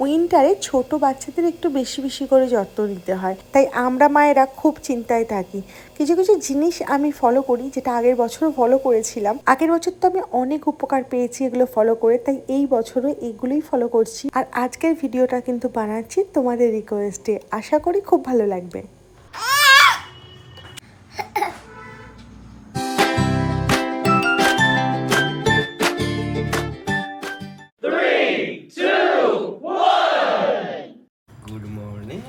উইন্টারে ছোট বাচ্চাদের একটু বেশি বেশি করে যত্ন নিতে হয়, তাই আমরা মায়েরা খুব চিন্তায় থাকি। কিছু কিছু জিনিস আমি ফলো করি, যেটা আগের বছরও ফলো করেছিলাম। আগের বছর তো আমি অনেক উপকার পেয়েছি এগুলো ফলো করে, তাই এই বছরও এগুলোই ফলো করছি। আর আজকের ভিডিওটা কিন্তু বানাচ্ছি তোমাদের রিকোয়েস্টে, আশা করি খুব ভালো লাগবে। গুড মর্নিং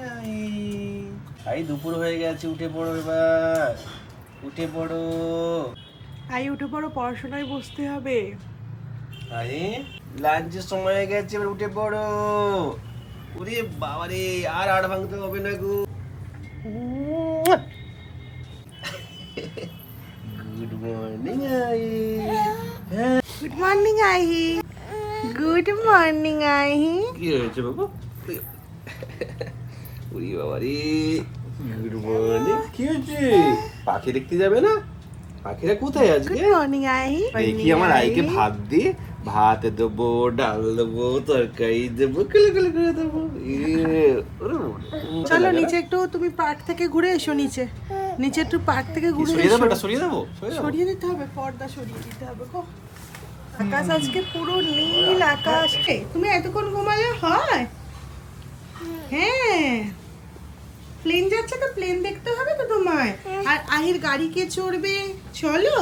আই দুপুর হয়ে গেছে, উঠে পড়ো এবার, উঠে পড়ো। আই উঠে পড়ো, পড়াশোনায় বসতে হবে। আরে লাঞ্চের সময় হয়ে গেছে, এবার উঠে পড়ো। ওরে বাবারে, আর আড় ভাঙতে হবে না গো। গুড মর্নিং আই। Good morning Ahi, good morning Ahi. কি হয়েছে বাবু? ওরে বাবারে, গুড মর্নিং। কি হয়েছে? পাখি দেখতে যাবে না? পাখিরা কোথায় আজকে? গুড মর্নিং আহি। দেখি আমার আইকে ভাত দিয়ে, ভাত দেবো, ডাল দেবো, তরকারি দেবো, কেলে কেলে করে দেবো। চলো নিচে একটু, তুমি পার্ক থেকে ঘুরে এসো। নিচে নিচে একটু পার্ক থেকে ঘুরে সরিয়ে দেবো, এসো। এটা সরিয়ে দেবো, সরিয়ে দিতে হবে, পর্দা সরিয়ে দিতে হবে গো। আকাশ আজকে পুরো নীল আকাশ। তুমি এতক্ষণ ঘুমালে হয়? হ্যাঁ, প্লেন যাচ্ছে তো, প্লেন দেখতে হবে তো তোমায়। আর আহির গাড়ি কে চড়বে? চলো।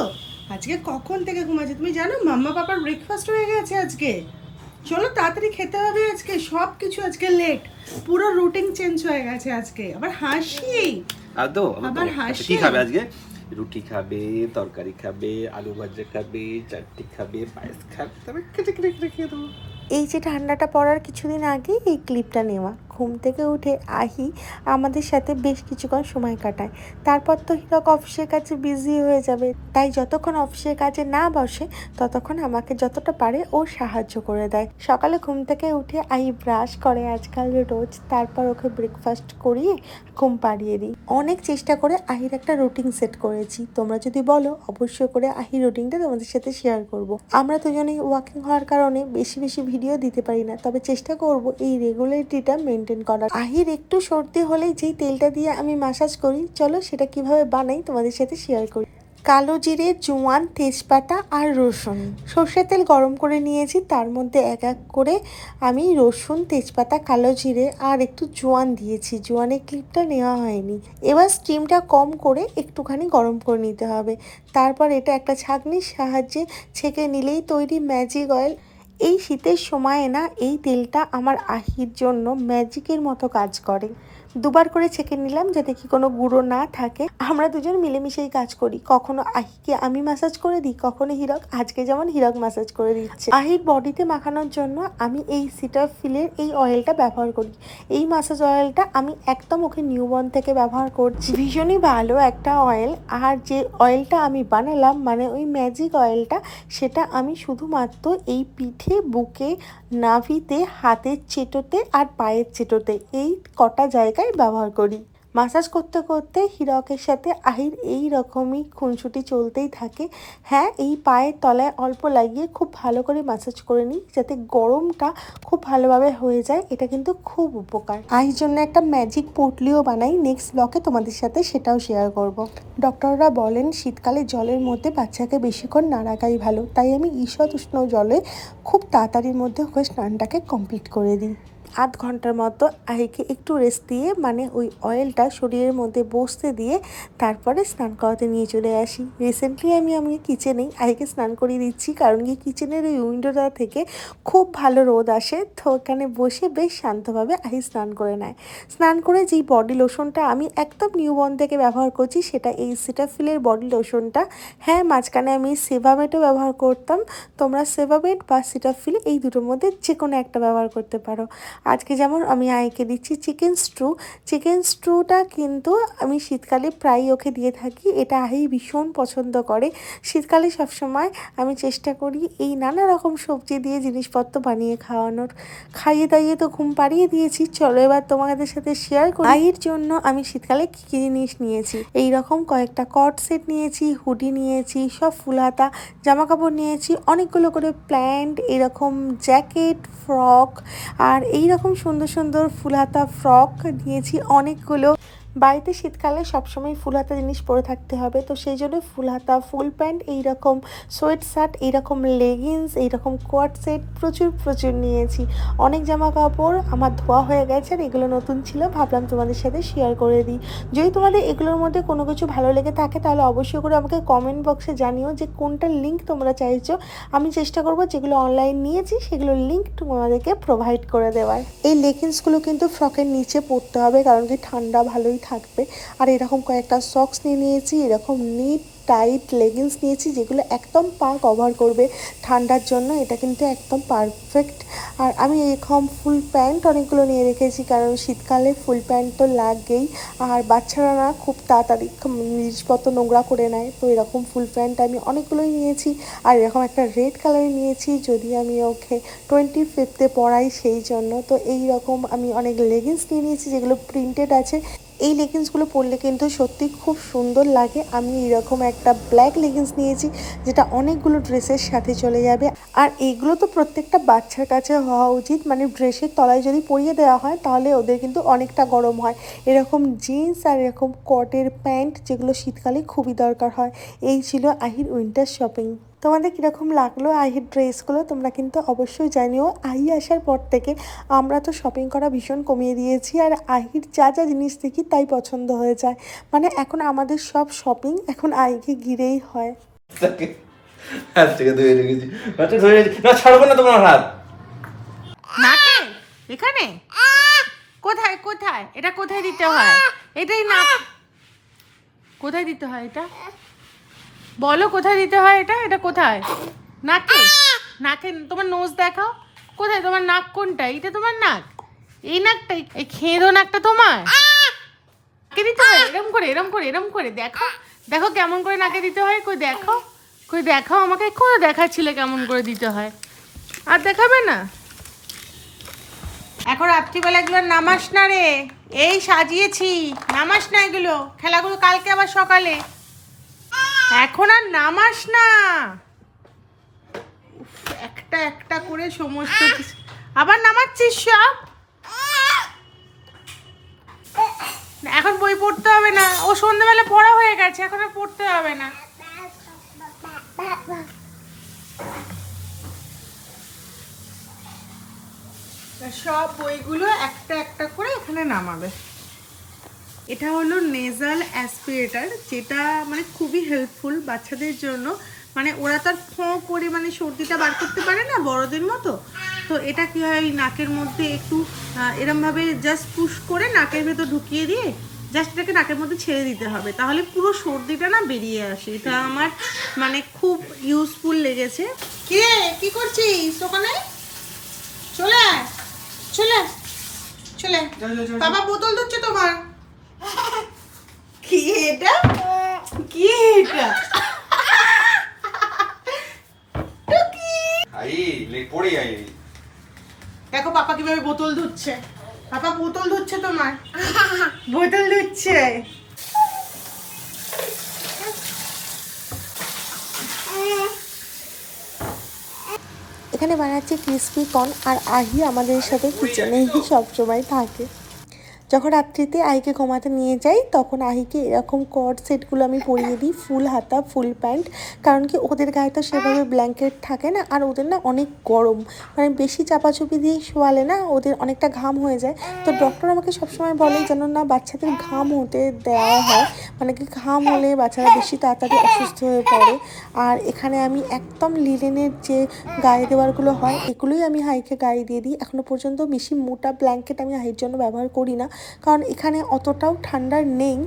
আজকে কখন থেকে ঘুমাচ্ছে তুমি জানো? মাম্মা পাপার ব্রেকফাস্ট হয়ে গেছে আজকে। চলো তাড়াতাড়ি খেতে হবে আজকে, সব কিছু আজকে লেট, পুরো রুটিন চেঞ্জ হয়ে গেছে আজকে। আবার হাসি, আবার হাসি। কি খাবে আজকে? রুটি খাবে, তরকারি খাবে, আলু ভাজা খাবে, চাটনি খাবে, পায়েস খাবে, তবে কেটে কেটে কেটে খেয়ে দেবো। এই যে ঠান্ডাটা পড়ার কিছুদিন আগে এই ক্লিপটা নেওয়া। ঘুম থেকে উঠে আহি আমাদের সাথে বেশ কিছুক্ষণ সময় কাটায়, তারপর তো হিরক অফিসের কাছে বিজি হয়ে যাবে। তাই যতক্ষণ অফিসের কাজে না বসে ততক্ষণ আমাকে যতটা পারে ও সাহায্য করে দেয়। সকালে ঘুম থেকে উঠে আহি ব্রাশ করে আজকাল রোজ, তারপর ওকে ব্রেকফাস্ট করিয়ে ঘুম পাড়িয়ে দিই। অনেক চেষ্টা করে আহির একটা রুটিন সেট করেছি, তোমরা যদি বলো অবশ্যই করে আহির রুটিনটা তোমাদের সাথে শেয়ার করব। আমরা দুজনেই ওয়াকিং হওয়ার কারণে বেশি বেশি ভিডিও দিতে পারি না, তবে চেষ্টা করব এই রেগুলারিটিটা মেনটেন করার। আহির একটু সর্দি হলেই যেই তেলটা দিয়ে আমি ম্যাসাজ করি, চলো সেটা কিভাবে বানাই তোমাদের সাথে শেয়ার করি। কালো জিরে, জোয়ান, তেজপাতা আর রসুন, সর্ষের তেল গরম করে নিয়েছি, তার মধ্যে এক এক করে আমি রসুন, তেজপাতা, কালো জিরে আর একটু জোয়ান দিয়েছি। জোয়ানের ক্লিপটা নেওয়া হয়নি। এবার স্টিমটা কম করে একটুখানি গরম করে নিতে হবে। তারপর এটা একটা ছাঁকনির সাহায্যে ছেঁকে নিলেই তৈরি ম্যাজিক অয়েল। এই শীতের সময়ে না এই তেলটা আমার আহির জন্য ম্যাজিকের মতো কাজ করে। দুবার করে ছেঁকে নিলাম যাতে কি কোনো গুঁড়ো না থাকে। আমরা দুজন মিলেমিশেই কাজ করি, কখনো আহিকে আমি ম্যাসাজ করে দিই, কখনো হিরক। আজকে যেমন হিরক ম্যাসাজ করে দিচ্ছে। আহির বডিতে মাখানোর জন্য আমি এই সিটাফিলের এই অয়েলটা ব্যবহার করি। এই ম্যাসাজ অয়েলটা আমি একদম ওকে নিউবর্ন থেকে ব্যবহার করছি, ভীষণই ভালো একটা অয়েল। আর যে অয়েলটা আমি বানালাম, মানে ওই ম্যাজিক অয়েলটা, সেটা আমি শুধুমাত্র এই পিঠে, বুকে, নাভিতে, হাতের চেটোতে আর পায়ের চেটোতে, এই কটা জায়গায় ব্যবহার করি। মাসাজ করতে করতে হিরকের সাথে আহির এই রকমই খুনসুটি চলতেই থাকে। হ্যাঁ, এই পায়ের তলায় অল্প লাগিয়ে খুব ভালো করে মাসাজ করে নিই যাতে গরমটা খুব ভালোভাবে হয়ে যায়। এটা কিন্তু খুব উপকার। আহির জন্য একটা ম্যাজিক পোটলিও বানাই, নেক্সট ব্লকে তোমাদের সাথে সেটাও শেয়ার করব। ডক্টররা বলেন শীতকালে জলের মধ্যে বাচ্চাকে বেশিক্ষণ না রাখাই ভালো, তাই আমি ঈষৎ উষ্ণ জলে খুব তাড়াতাড়ির মধ্যে ওকে স্নানটাকে কমপ্লিট করে দিই। আধ ঘন্টার মতো আহিকে একটু রেস্ট দিয়ে, মানে ওই অয়েলটা শরীরের মধ্যে বসতে দিয়ে তারপরে স্নান করাতে নিয়ে চলে আসি। রিসেন্টলি আমি কিচেনেই আহিকে স্নান করিয়ে দিচ্ছি, কারণ কি কিচেনের ওই উইন্ডোটা থেকে খুব ভালো রোদ আসে, তো ওখানে বসে বেশ শান্তভাবে আহি স্নান করে নেয়। স্নান করে যেই বডি লোশনটা আমি একদম নিউবর্ন থেকে ব্যবহার করছি, সেটা এই সিটাফিলের বডি লোশনটা। হ্যাঁ, মাঝখানে আমি সেভামেটও ব্যবহার করতাম, তোমরা সেভামেট বা সিটাফিল এই দুটোর মধ্যে যে কোনো একটা ব্যবহার করতে পারো। আজকে যেমন আমি আইকে দিচ্ছি চিকেন স্ট্রু। চিকেন স্ট্রুটা কিন্তু আমি শীতকালে প্রায় ওকে দিয়ে থাকি, এটা আহি ভীষণ পছন্দ করে। শীতকালে সবসময় আমি চেষ্টা করি এই নানা রকম সবজি দিয়ে জিনিসপত্র বানিয়ে খাওয়ানোর। খাইয়ে দাইয়ে তো ঘুম পাড়িয়ে দিয়েছি, চলো এবার তোমাদের সাথে শেয়ার করি আহির জন্য আমি শীতকালে কী কী জিনিস নিয়েছি। এই রকম কয়েকটা কট সেট নিয়েছি, হুডি নিয়েছি, সব ফুল হাতা জামা কাপড় নিয়েছি, অনেকগুলো করে প্যান্ট, এরকম জ্যাকেট, ফ্রক, আর এই এরকম সুন্দর সুন্দর ফুল হাতা ফ্রক নিয়েছি অনেকগুলো। বাড়িতে শীতকালে সবসময় ফুল হাতা জিনিস পরে থাকতে হবে, তো সেই জন্য ফুল হাতা, ফুল প্যান্ট, এইরকম সোয়েট শার্ট, এইরকম লেগিংস, এইরকম কোয়াট সেট প্রচুর প্রচুর নিয়েছি। অনেক জামা কাপড় আমার ধোয়া হয়ে গেছে আর এগুলো নতুন ছিল, ভাবলাম তোমাদের সাথে শেয়ার করে দিই। যদি তোমাদের এগুলোর মধ্যে কোনো কিছু ভালো লেগে থাকে তাহলে অবশ্যই করে আমাকে কমেন্ট বক্সে জানিও যে কোনটার লিঙ্ক তোমরা চাইছো। আমি চেষ্টা করব যেগুলো অনলাইন নিয়েছি সেগুলোর লিঙ্ক তোমাদেরকে প্রোভাইড করে দেওয়ার। এই লেগিংসগুলো কিন্তু ফ্রকের নিচে পরতে হবে, কারণ কি ঠান্ডা ভালোই থাকবে। আর এরকম কয়েকটা সক্স নিয়ে নিয়েছি, এরকম নিট টাইট লেগিংস নিয়েছি যেগুলো একদম পা কভার করবে ঠান্ডার জন্য। এটা কিন্তু একদম পারফেক্ট। আর আমি এরকম ফুল প্যান্ট অনেকগুলো নিয়ে রেখেছি, কারণ শীতকালে ফুল প্যান্ট তো লাগেই। আর বাচ্চারা না খুব তাড়াতাড়ি জিনিসপত্র নোংরা করে নেয়, তো এরকম ফুল প্যান্ট আমি অনেকগুলোই নিয়েছি। আর এরকম একটা রেড কালারের নিয়েছি, যদি আমি ওকে 25th পরাই সেই জন্য। তো এই রকম আমি অনেক লেগিংস নিয়ে নিয়েছি যেগুলো প্রিন্টেড আছে। এই লেগিংসগুলো পরলে কিন্তু সত্যি খুব সুন্দর লাগে। আমি এরকম একটা ব্ল্যাক লেগিংস নিয়েছি যেটা অনেকগুলো ড্রেসের সাথে চলে যাবে। আর এইগুলো তো প্রত্যেকটা বাচ্চার কাছে হওয়া উচিত, মানে ড্রেসের তলায় যদি পরিয়ে দেওয়া হয় তাহলে ওদের কিন্তু অনেকটা গরম হয়। এরকম জিন্স আর এরকম কটের প্যান্ট যেগুলো শীতকালে খুবই দরকার হয়। এই ছিল আহির উইন্টার শপিং। তোমাদের কীরকম লাগলো আহির ড্রেসগুলো তোমরা কিন্তু অবশ্যই জানিও। আহি আসার পর থেকে আমরা তো শপিং করা ভীষণ কমিয়ে দিয়েছি, আর আহির যা যা জিনিস দেখি তাই পছন্দ হয়ে যায়। মানে এখন আমাদের সব শপিং এখন আহিকে ঘিরেই হয়। হাত থেকে ধুয়ে রেখেছি, হাতটা ধুয়ে রেখেছি, না ছাড়বো না তোমার হাত। নাকে এখানে কোথায় কোথায় এটা কোথায় দিতে হয়? এটাই না, কোথায় দিতে হয় এটা বলো, কোথায় দিতে হয় এটা? এটা কোথায়? নাকে? নাকে তোমার নোজ দেখাও, কোথায় তোমার নাক? কোনটা? এটা তোমার নাক? এই নাকটাই, এই খেঁদো নাকটা তোমার নাকে দিতে হয়। এরম করে এরম করে এরম করে দেখো, দেখো কেমন করে নাকে দিতে হয়। কই দেখো, কই দেখাও আমাকে। কোথায় দেখাচ্ছিলে কেমন করে দিতে হয়? আর দেখাবে না? এখন রাত্রিবেলা এগুলো নামাস না রে, এই সাজিয়েছি, নামাস না এগুলো, খেলাগুলো কালকে আবার সকালে। এখন আর নামাস না। উফ, একটা একটা করে সমস্ত কিছু আবার নামাচ্ছিস সব। এখন বই পড়তে হবে না, ও সন্ধ্যাবেলা পড়া হয়ে গেছে, এখন আর পড়তে হবে না। সব বইগুলো একটা একটা করে এখানে নামাবে। এটা হলো নেজাল অ্যাসপিরেটর, যেটা মানে খুবই হেল্পফুল বাচ্চাদের জন্য। মানে ওরা তো আর ফোঁ করে মানে সর্দিটা বার করতে পারে না বড়দের মতো। তো এটা কি হয়, নাকের মধ্যে একটু এরমভাবে জাস্ট পুশ করে নাকের ভেতর ঢুকিয়ে দিয়ে জাস্ট এটাকে নাকের মধ্যে ছেড়ে দিতে হবে, তাহলে পুরো সর্দিটা না বেরিয়ে আসে। এটা আমার মানে খুব ইউজফুল লেগেছে। কে কি করছিস ওখানে? চলে আয়, চলে চলে। বাবা বোতল ধরছে তোমার। কি এটা? কি এটা? আই লে পড়ে আই। দেখো পাপা কিভাবে বোতল ধুচ্ছে। পাপা বোতল ধুচ্ছে তোমার, বোতল ধুচ্ছে। এখানে বানাচ্ছি ক্রিসপি কর্ন, আর আহি আমাদের সাথে কিচেনেই সবসময় থাকে। যখন রাত্রিতে আহিকে ঘুমাতে নিয়ে যাই তখন আহিকে এরকম কর্ড সেটগুলো আমি পরিয়ে দিই, ফুল হাতা ফুল প্যান্ট। কারণ কি ওদের গায়ে তো সেভাবে ব্ল্যাঙ্কেট থাকে না, আর ওদের না অনেক গরম, মানে বেশি চাপাচুপি দিয়ে শোয়ালে না ওদের অনেকটা ঘাম হয়ে যায়। তো ডক্টর আমাকে সবসময় বলে যেন না বাচ্চাদের ঘাম হতে দেওয়া হয়, মানে কি ঘাম হলে বাচ্চারা বেশি তাড়াতাড়ি অসুস্থ হয়ে পড়ে। আর এখানে আমি একদম লিনেনের যে গায়ে দেওয়ারগুলো হয় এগুলোই আমি হাইকে গায়ে দিয়ে দিই। এখনও পর্যন্ত বেশি মোটা ব্ল্যাঙ্কেট আমি হাইয়ের জন্য ব্যবহার করি না, কারণ এখানে অতটাও ঠান্ডার নেই।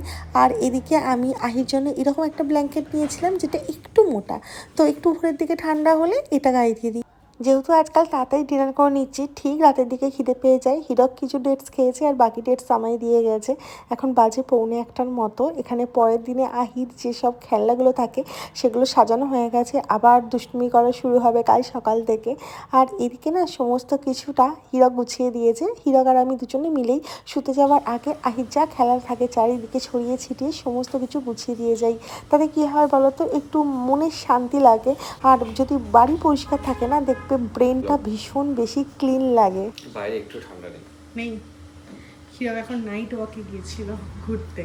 আর এদিকে আমি আহির জন্য এরকম একটা ব্ল্যাঙ্কেট নিয়েছিলাম যেটা একটু মোটা, তো একটু উপরের দিকে ঠান্ডা হলে এটা গায়ে দিয়ে দিই। যেহেতু আজকাল তাড়াতাড়ি ডিনার করে নিচ্ছি, ঠিক রাতের দিকে খিদে পেয়ে যায়। হিরক কিছু ডেটস খেয়েছে আর বাকি ডেটস আমায় দিয়ে গেছে। এখন বাজে 1:45 মতো। এখানে পরের দিনে আহির যেসব খেলনাগুলো থাকে সেগুলো সাজানো হয়ে গেছে, আবার দুষ্টুমি করা শুরু হবে কাল সকাল থেকে। আর এদিকে না সমস্ত কিছুটা হিরক গুছিয়ে দিয়েছে। হিরক আর আমি দুজনে মিলেই শুতে যাওয়ার আগে আহির যা খেলার থাকে চারিদিকে ছড়িয়ে ছিটিয়ে সমস্ত কিছু গুছিয়ে দিয়ে যাই। তাতে কী হয় বলো তো, একটু মনে শান্তি লাগে। আর যদি বাড়ি পরিষ্কার থাকে না, দেখবে দেখবে ব্রেনটা ভীষণ বেশি ক্লিন লাগে। বাইরে একটু ঠান্ডা নেই। নেই, হিরক এখন নাইট ওয়াকে গিয়েছিল ঘুরতে,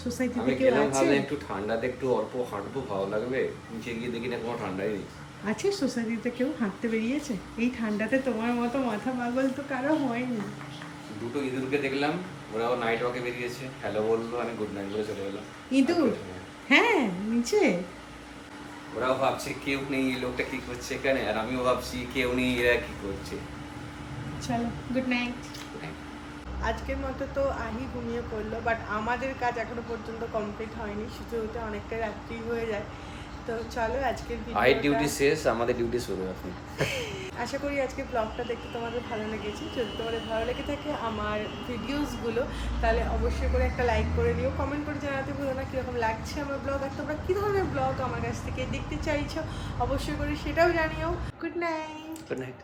সোসাইটিতে আমি কেউ গেলাম আছে? ভাবলাম একটু ঠান্ডাতে একটু অল্প হাঁটবো, ভালো লাগবে। নিচে গিয়ে দেখি না কোনো ঠান্ডাই নেই। আছে সোসাইটিতে কেউ হাঁটতে বেরিয়েছে এই ঠান্ডাতে? তোমার মতো মাথা পাগল তো কারো হয়নি। দুটো ইঁদুরকে দেখলাম, ওরাও নাইট ওয়াকে বেরিয়েছে, হ্যালো বললো, আমি গুড নাইট বলে চলে গেলাম। ইঁদুর? হ্যাঁ, নিচে। ওরাও ভাবছে কেউ নেই, এই লোকটা কি করছে এখানে, আর আমিও ভাবছি কেউ নেই, এরা কি করছে। চলো, গুড নাইট। আজকের মতো তো আহি ঘুমিয়ে পড়লো, বাট আমাদের কাজ এখনো পর্যন্ত কমপ্লিট হয়নি, শুতে হতে অনেকটা রাত্রি হয়ে যায়। তো চলো আজকের আইট ডিউটি ভিডিওটা, শেষ, আমাদের ডিউটি শুরু এখন। আশা করি আজকে ব্লগটা দেখতে তোমাদের ভালো লেগেছে। যদি তোমাদের ভালো লেগে থাকে আমার ভিডিওসগুলো, তাহলে অবশ্যই করে একটা লাইক করে দিও, কমেন্ট করে জানাতে ভুলো না কীরকম লাগছে আমার ব্লগ, আর তোমরা কী ধরনের ব্লগ আমার কাছ থেকে দেখতে চাইছো অবশ্যই করে সেটাও জানিও। Good night. Good night.